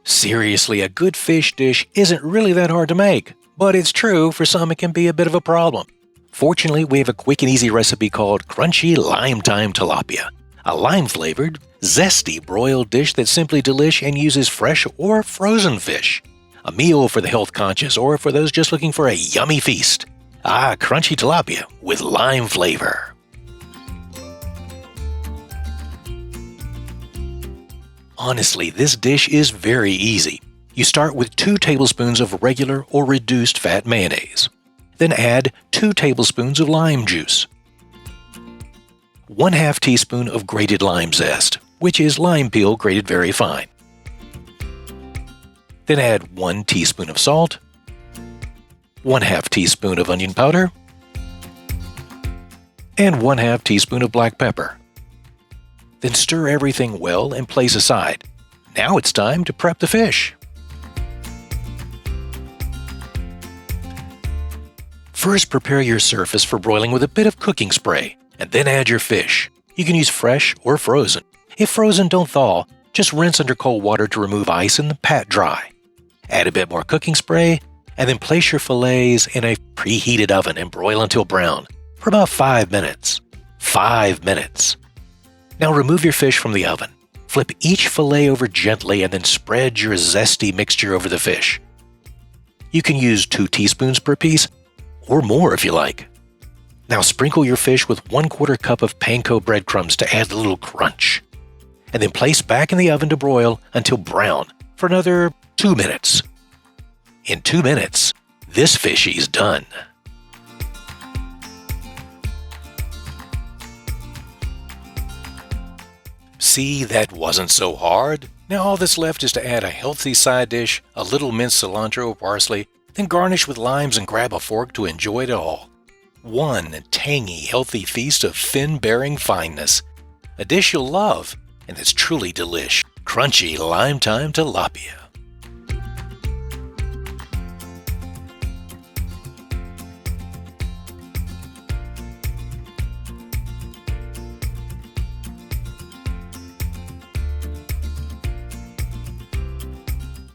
Seriously, a good fish dish isn't really that hard to make, but it's true, for some it can be a bit of a problem. Fortunately, we have a quick and easy recipe called Crunchy Lime Time Tilapia, a lime-flavored, zesty broiled dish that's simply delish and uses fresh or frozen fish. A meal for the health-conscious or for those just looking for a yummy feast. Crunchy tilapia with lime flavor. Honestly, this dish is very easy. You start with 2 tablespoons of regular or reduced fat mayonnaise. Then add 2 tablespoons of lime juice. 1/2 teaspoon of grated lime zest, which is lime peel grated very fine. Then add 1 teaspoon of salt, 1/2 teaspoon of onion powder, and 1/2 teaspoon of black pepper. Then stir everything well and place aside. Now it's time to prep the fish. First, prepare your surface for broiling with a bit of cooking spray, and then add your fish. You can use fresh or frozen. If frozen, don't thaw. Just rinse under cold water to remove ice and pat dry. Add a bit more cooking spray, and then place your fillets in a preheated oven and broil until brown for about 5 minutes. 5 minutes. Now remove your fish from the oven. Flip each fillet over gently and then spread your zesty mixture over the fish. You can use 2 teaspoons per piece, or more if you like. Now sprinkle your fish with 1/4 cup of Panko breadcrumbs to add a little crunch. And then place back in the oven to broil until brown for another 2 minutes. In 2 minutes, this fishy's done. See, that wasn't so hard. Now all that's left is to add a healthy side dish, a little minced cilantro or parsley, then garnish with limes and grab a fork to enjoy it all. One tangy, healthy feast of fin-bearing fineness. A dish you'll love, and it's truly delish. Crunchy Lime Time Tilapia.